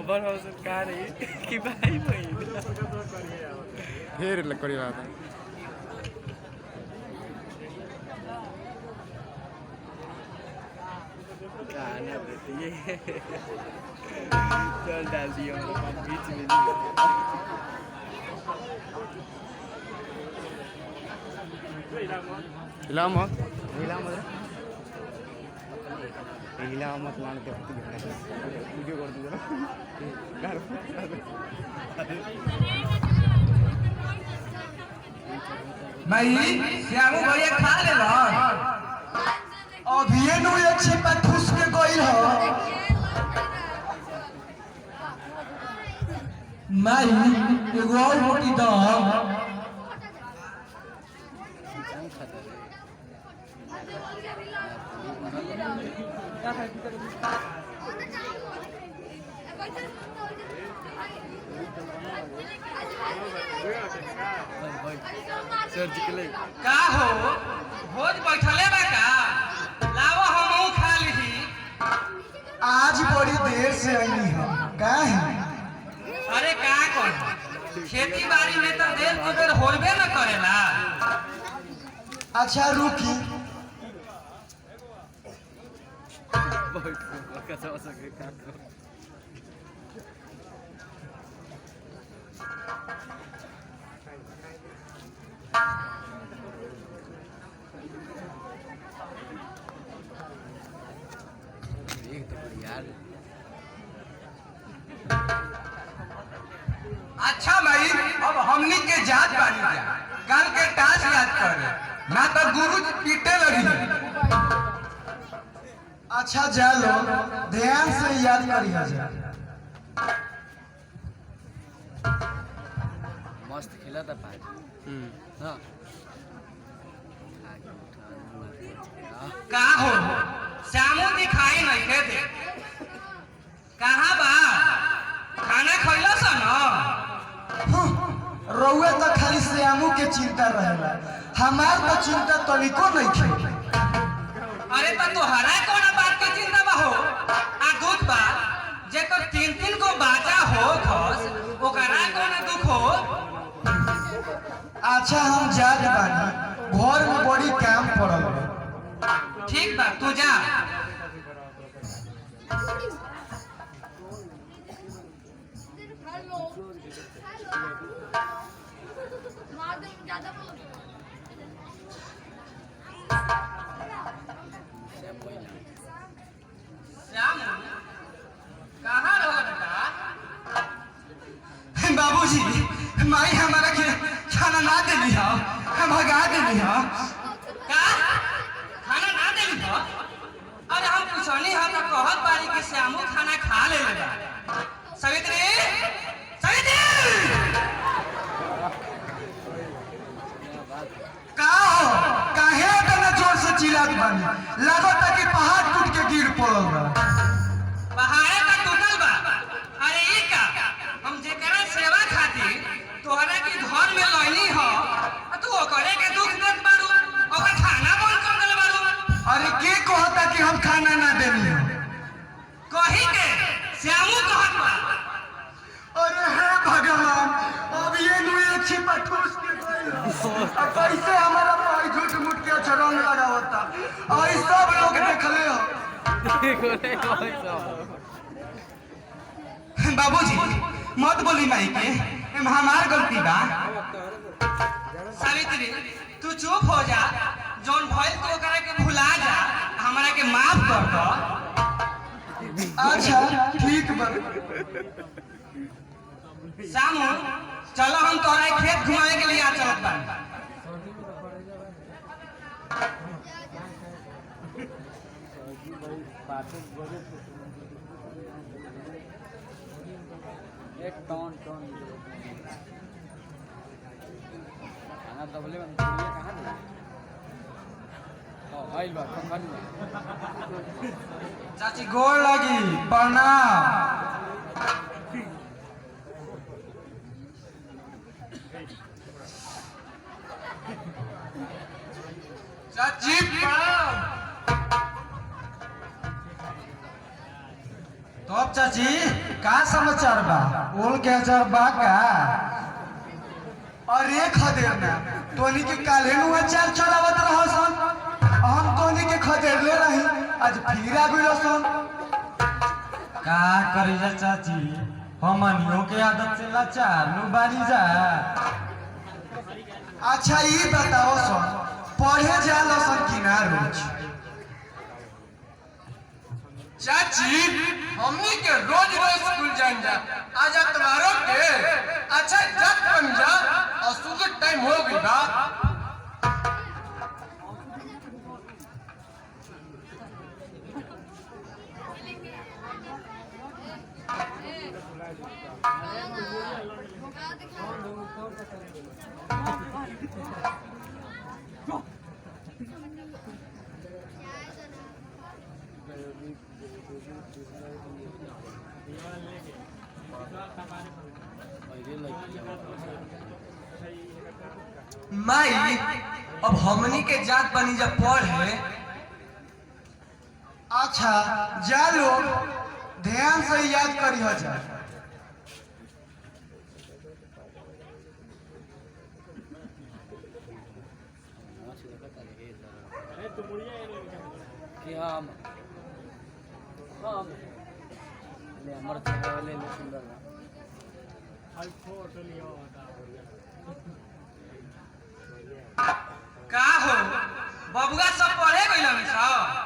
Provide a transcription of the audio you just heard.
खबर हो सरकार कि भाई बहन फिर लकड़ी बात है। गाना देती है चल डाल दिया बीच में हिला मत लान के वीडियो कर दीजिए भाई श्यामू भैया खा ले लो अभी नु एक छिपा ठूस के गई हो माई एगो और रोटी दो का हो भोज बैठले बा का लावा हमहू खा ली आज बड़ी देर से आई हो का है अरे का कर खेती बाड़ी में तो देर को देर होबे न करेला अच्छा रुकी अच्छा भाई अब हमनी के जात बानी जा कल के टास याद कर ना तो गुरु पीटे लगी अच्छा जा लो ध्यान से याद करिए जा मस्त खिला था भाई हां का हो श्यामू दिखाई नहीं के दे कहां बा खाना खइला स न रउए तो खाली श्यामू के चिंता रहेला हमार तो चिंता तनिको नहीं खे अरे बा तोहरा कौन बात के चिंता बा हो आ दूध बा जेकर तीन तीन को बाजा हो खस ओकरा कौन दुख हो अच्छा हम जात बानी घर में बड़ी काम पड़ल बा। ठीक बा तू जा कहाँ रहो बेटा बाबूजी माई हमारा के खाना ना देली हो हम भगा देली हो का खाना ना देली हो अरे हम पूछनी हम तो कहत बारी कि श्यामू खाना खा ले लेगा सवित्री सवित्री का हो काहे इतना जोर से चिल्लात बानी लागत कि पहाड़ टूट के गिर पड़ल बा पहाड़े का टूटल बा अरे ई का हम जेकरा सेवा खातिर तोहरा के घर में लइनी हो तू ओकरे के दुख देत बारू ओकर खाना बंद कर देले बारू अरे के कहता कि हम खाना ना देली हो कही के श्यामू कहत बा अरे हे भगवान अब ये नु एक छिपा ठूस के गई अब कैसे हमारा भाई झूठ मूठ के चरंग लगावता और सब लोग देखले हो बाबूजी मत बोली माई के हमार गलती बा सावित्री तू चुप हो जा जौन भइल तो ओकरा के भुला जा हमरा के माफ कर दो अच्छा ठीक बा श्यामू चलो हम तोहरा खेत घुमावे के लिए आ चलत बा एक टन खाना दबले में कहाँ दे आइल बा कंपनी में चाची गोड़ लगी प्रणाम चाची प्रणाम तब चाची का समाचार बा? बोल के हजार बा का? अरे खदेर ना तोनी के काले नु अचार चलावत रहसन, हम तोनी के खदेरले रही, आज फिर आ गइल सन। का करी जा चाची, हमनियों के आदत से लाचार नु बानी जा। अच्छा ये बताओ सन, पढ़े जाला सन कि ना रोज? चाची हमनी के रोज रोज स्कूल जान जा, आज तुम्हारों के अच्छा जब बन जा और सुबह टाइम हो गई बा। माई अब हमनी के जात बनी जा पढ़े। अच्छा जा लोग ध्यान से याद करी हो जा। का हो बबुआ सब पढ़े गइल सब?